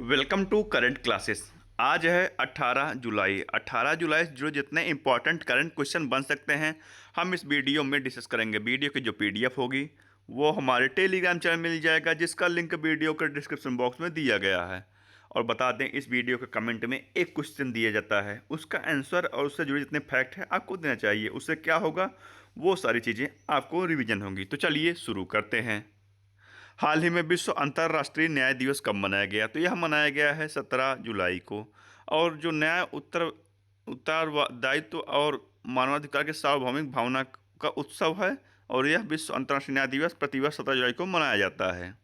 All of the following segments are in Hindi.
Welcome to current classes. आज है 18 जुलाई। 18 जुलाई जो जितने इंपॉर्टेंट करंट क्वेश्चन बन सकते हैं हम इस वीडियो में डिस्कस करेंगे। वीडियो की जो पीडीएफ होगी वो हमारे टेलीग्राम चैनल मिल जाएगा, जिसका लिंक वीडियो के डिस्क्रिप्शन बॉक्स में दिया गया है। और बता दें, इस वीडियो के कमेंट में एक क्वेश्चन दिया जाता है, उसका आंसर और उससे जुड़े जितने फैक्ट हैं आपको देना चाहिए। उससे क्या होगा, वो सारी चीज़ें आपको रिवीजन होंगी। तो चलिए शुरू करते हैं। हाल ही में विश्व अंतर्राष्ट्रीय न्याय दिवस कब मनाया गया? तो यह मनाया गया है 17 जुलाई को। और जो न्याय उत्तरदायित्व और मानवाधिकार के सार्वभौमिक भावना का उत्सव है, और यह विश्व अंतर्राष्ट्रीय न्याय दिवस प्रतिवर्ष 17 जुलाई को मनाया जाता है।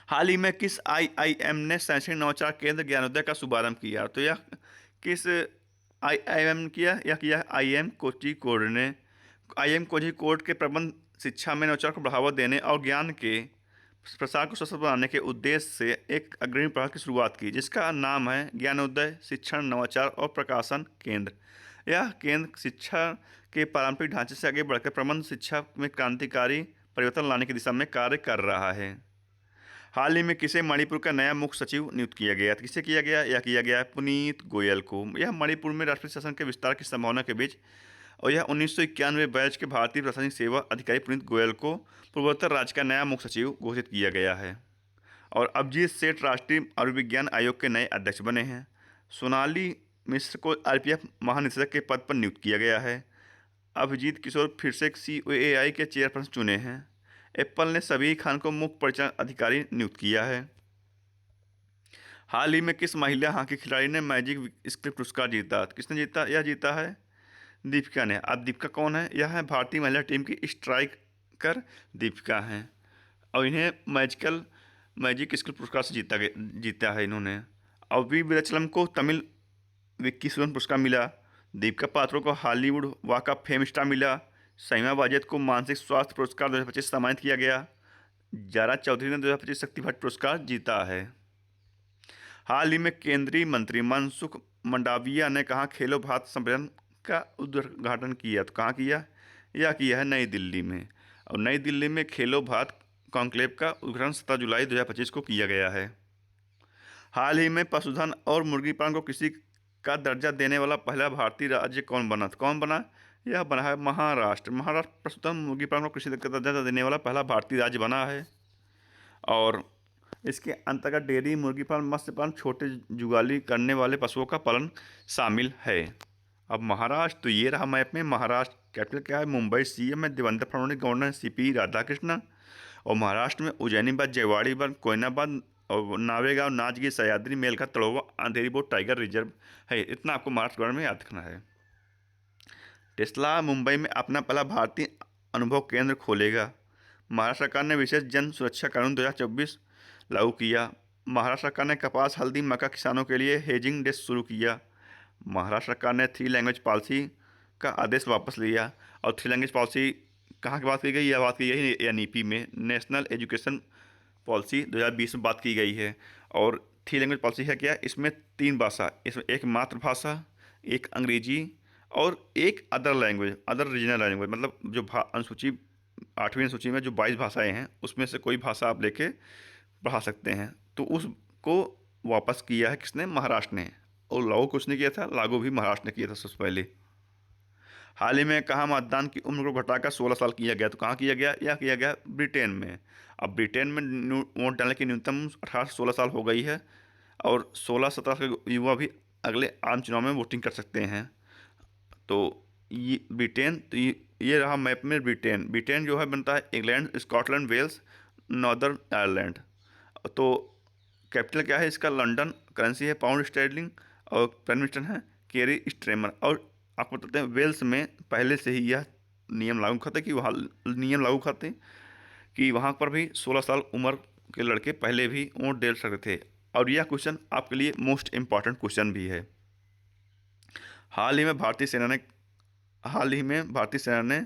हाल ही में किस आईआईएम ने शैक्षणिक नवाचार केंद्र ज्ञानोदय का शुभारंभ किया? तो यह किस आईआईएम किया? यह किया आईएम कोझिकोड ने। आईएम कोझिकोड के प्रबंध शिक्षा में नवाचार को बढ़ावा देने और ज्ञान के प्रसार को सशक्त बनाने के उद्देश्य से एक अग्रणी प्रयास की शुरुआत की, जिसका नाम है ज्ञानोदय शिक्षण नवाचार और प्रकाशन केंद्र। यह केंद्र शिक्षा के पारंपरिक ढांचे से आगे बढ़कर प्रबंध शिक्षा में क्रांतिकारी परिवर्तन लाने की दिशा में कार्य कर रहा है। हाल ही में किसे मणिपुर का नया मुख्य सचिव नियुक्त किया गया? तो किसे किया गया? यह किया गया है पुनीत गोयल को। यह मणिपुर में राष्ट्रीय शासन के विस्तार की संभावना के बीच, और यह 1991 बैच के भारतीय प्रशासनिक सेवा अधिकारी पुनीत गोयल को पूर्वोत्तर राज्य का नया मुख्य सचिव घोषित किया गया है। और अभिजीत सेठ राष्ट्रीय आयुर्विज्ञान आयोग के नए अध्यक्ष बने हैं। सोनाली मिश्र को आरपीएफ महानिदेशक के पद पर नियुक्त किया गया है। अभिजीत किशोर फिर से सीओएआई के चेयरपर्सन चुने हैं। एप्पल ने सबीर खान को मुख्य परिचालन अधिकारी नियुक्त किया है। हाल ही में किस महिला हॉकी खिलाड़ी ने मैजिक स्क्रिप्ट पुरस्कार जीता? किसने जीता? यह जीता है दीपिका ने। अब दीपिका कौन है? यह है भारतीय महिला टीम की स्ट्राइकर दीपिका हैं, और इन्हें मैजिक स्क्रिप्ट पुरस्कार से जीता है इन्होंने। और वी विरचलम को तमिल विक्की सुरन पुरस्कार मिला। दीपिका पात्रो को Hollywood walk of fame star मिला। सईमा वाजिद को मानसिक स्वास्थ्य पुरस्कार 2025 सम्मानित किया गया। जारा चौधरी ने 2025 शक्ति भट्ट पुरस्कार जीता है। हाल ही में केंद्रीय मंत्री मनसुख मंडाविया ने कहा खेलो भारत सम्मेलन का उद्घाटन किया? तो कहाँ किया? यह किया है नई दिल्ली में। और नई दिल्ली में खेलो भारत कॉन्क्लेव का उद्घाटन 17 जुलाई 2025 को किया गया है। हाल ही में पशुधन और मुर्गी पालन को कृषि का दर्जा देने वाला पहला भारतीय राज्य कौन बना? तो कौन बना? यह बना है महाराष्ट्र। महाराष्ट्र पशुधन मुर्गी पालन को कृषि का दर्जा देने वाला पहला भारतीय राज्य बना है। और इसके अंतर्गत डेयरी, मुर्गी पालन, मत्स्य पालन, छोटे जुगाली करने वाले पशुओं का पालन शामिल है। अब महाराष्ट्र, तो ये रहा मैप में महाराष्ट्र। कैपिटल क्या है? मुंबई। सीएम है देवेंद्र फडणवीस, गवर्नर सीपी राधाकृष्णन। और महाराष्ट्र में उज्जैनीबाद, जयवाड़ीबाद, कोयनाबाद और नावेगांव, नाचगीर, सह्याद्री, मेलघाट, तड़ोवा, अंधेरी बोर्ड टाइगर रिजर्व है। इतना आपको महाराष्ट्र के बारे में याद रखना है। टेस्ला मुंबई में अपना पहला भारतीय अनुभव केंद्र खोलेगा। महाराष्ट्र सरकार ने विशेष जन सुरक्षा कानून 2024 लागू किया। महाराष्ट्र सरकार ने कपास, हल्दी, मक्का किसानों के लिए हेजिंग डेस्क शुरू किया। महाराष्ट्र सरकार ने 3 लैंग्वेज पॉलिसी का आदेश वापस लिया। और 3 लैंग्वेज पॉलिसी कहाँ की बात की गई? यह बात की गई एनईपी में, नेशनल एजुकेशन पॉलिसी 2020 में बात की गई है। और 3 लैंग्वेज पॉलिसी है क्या? इसमें 3 भाषा, इसमें एक मातृभाषा, एक अंग्रेजी और एक other language, other regional language. मतलब जो अनुसूची 8वीं अनुसूची में जो 22 भाषाएं हैं, उसमें से कोई भाषा आप लेके पढ़ा सकते हैं। तो उसको वापस किया है किसने? महाराष्ट्र ने। और लागू किसने किया था? लागू भी महाराष्ट्र ने किया था सबसे पहले। हाल ही में कहाँ मतदान की उम्र को घटाकर 16 साल किया गया? तो कहाँ किया गया? यह किया गया ब्रिटेन में। अब ब्रिटेन में वोट डालने की न्यूनतम 18 से 16 साल हो गई है, और 16-17 के युवा भी अगले आम चुनाव में वोटिंग कर सकते हैं। तो ये ब्रिटेन, तो ये रहा मैप में ब्रिटेन। ब्रिटेन जो है बनता है England, Scotland, Wales, Northern Ireland. तो कैपिटल क्या है इसका? लंदन। करेंसी है पाउंड स्टर्लिंग। और प्राइम मिनिस्टर हैं केरी स्ट्रेमर। और आपको बताते हैं वेल्स में पहले से ही यह नियम लागू थे कि वहाँ पर भी 16 साल उम्र के लड़के पहले भी वोट दे सकते थे। और यह क्वेश्चन आपके लिए मोस्ट इम्पॉर्टेंट क्वेश्चन भी है। हाल ही में भारतीय सेना ने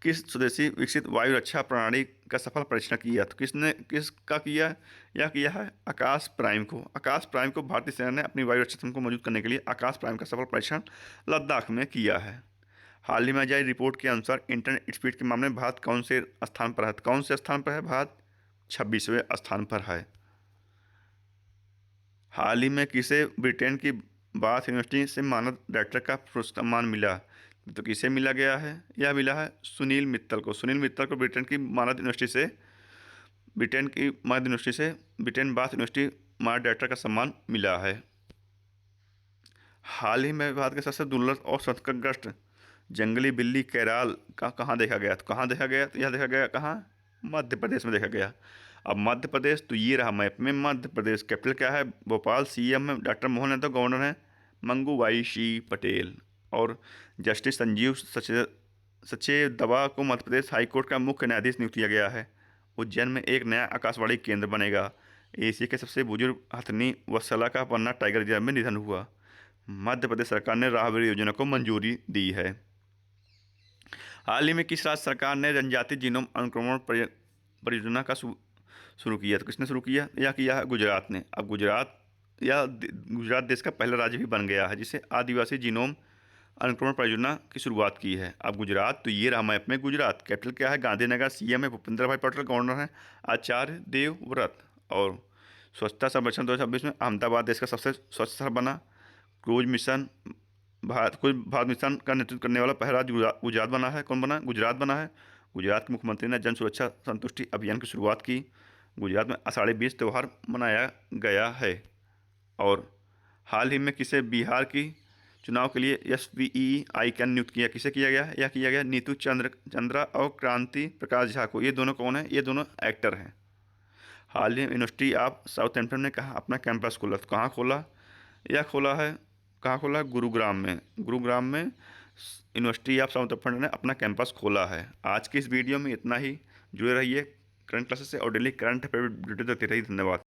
किस स्वदेशी विकसित वायु रक्षा प्रणाली का सफल परीक्षण किया? तो किसका किया? यह किया है आकाश प्राइम को। आकाश प्राइम को भारतीय सेना ने अपनी वायु रक्षा क्षमता को मजबूत करने के लिए आकाश प्राइम का सफल परीक्षण लद्दाख में किया है। हाल ही में जारी रिपोर्ट के अनुसार इंटरनेट स्पीड के मामले में भारत कौन से स्थान पर है? कौन से स्थान पर है भारत? 26वें स्थान पर है। हाल ही में किसे ब्रिटेन की बाथ यूनिवर्सिटी से मानद डायरेक्टर का सम्मान मिला? तो किसे मिला गया है? यह मिला है सुनील मित्तल को। सुनील मित्तल को ब्रिटेन बाथ यूनिवर्सिटी मानद डायरेक्टर का सम्मान मिला है। हाल ही में भारत के सबसे दुर्लभ और संकटग्रस्त जंगली बिल्ली कैराल का कहाँ देखा गया? तो कहाँ देखा गया? तो यह देखा गया कहाँ? मध्य प्रदेश में देखा गया। अब मध्य प्रदेश तो ये रहा मैप में मध्य प्रदेश। कैपिटल क्या है? भोपाल। सीएम है डॉक्टर मोहन यादव, गवर्नर है मंगूभाई सी पटेल। और जस्टिस संजीव सचदेवा को मध्य प्रदेश हाईकोर्ट का मुख्य न्यायाधीश नियुक्त किया गया है। उज्जैन में एक नया आकाशवाणी केंद्र बनेगा। एशिया के सबसे बुजुर्ग हथनी वत्सला का पन्ना टाइगर रिजर्व में निधन हुआ। मध्य प्रदेश सरकार ने राहबेरी योजना को मंजूरी दी है। हाल ही में किस राज्य सरकार ने जनजातीय जीनोम अनुक्रमण परियोजना का शुरू किया? तो किसने शुरू किया? यह किया है गुजरात ने। अब गुजरात देश का पहला राज्य भी बन गया है जिसे आदिवासी जीनोम अनुक्रमण परियोजना की शुरुआत की है। अब गुजरात तो ये रहा मैप में गुजरात। कैपिटल क्या है? गांधीनगर। सीएम है भूपेंद्र भाई पटेल, गवर्नर है आचार्य देवव्रत। और स्वच्छता सर्वेक्षण 2026 में अहमदाबाद देश का सबसे स्वच्छ शहर बना। क्रूज भारत मिशन का नेतृत्व करने वाला पहला राज्य गुजरात बना है। कौन बना? गुजरात बना है। गुजरात के मुख्यमंत्री ने जन सुरक्षा संतुष्टि अभियान की शुरुआत की। गुजरात में आषाढ़ी बीज त्यौहार मनाया गया है। और हाल ही में किसे बिहार की चुनाव के लिए SBEI का नियुक्त किया? किसे किया गया? यह किया गया नीतू चंद्रा और क्रांति प्रकाश झा को। ये दोनों कौन है? ये दोनों एक्टर हैं। हाल ही में यूनिवर्सिटी ऑफ साउथहैम्पटन ने कहा अपना कैंपस खोला। तो कहाँ खोला? यह खोला है कहाँ खोला? गुरुग्राम में। गुरुग्राम में यूनिवर्सिटी ऑफ साउथहैम्पटन ने अपना कैंपस खोला है। आज की इस वीडियो में इतना ही। जुड़े रहिए करंट क्लासेस से और डेली करंट अफेयर वीडियो देखते रहिए। धन्यवाद।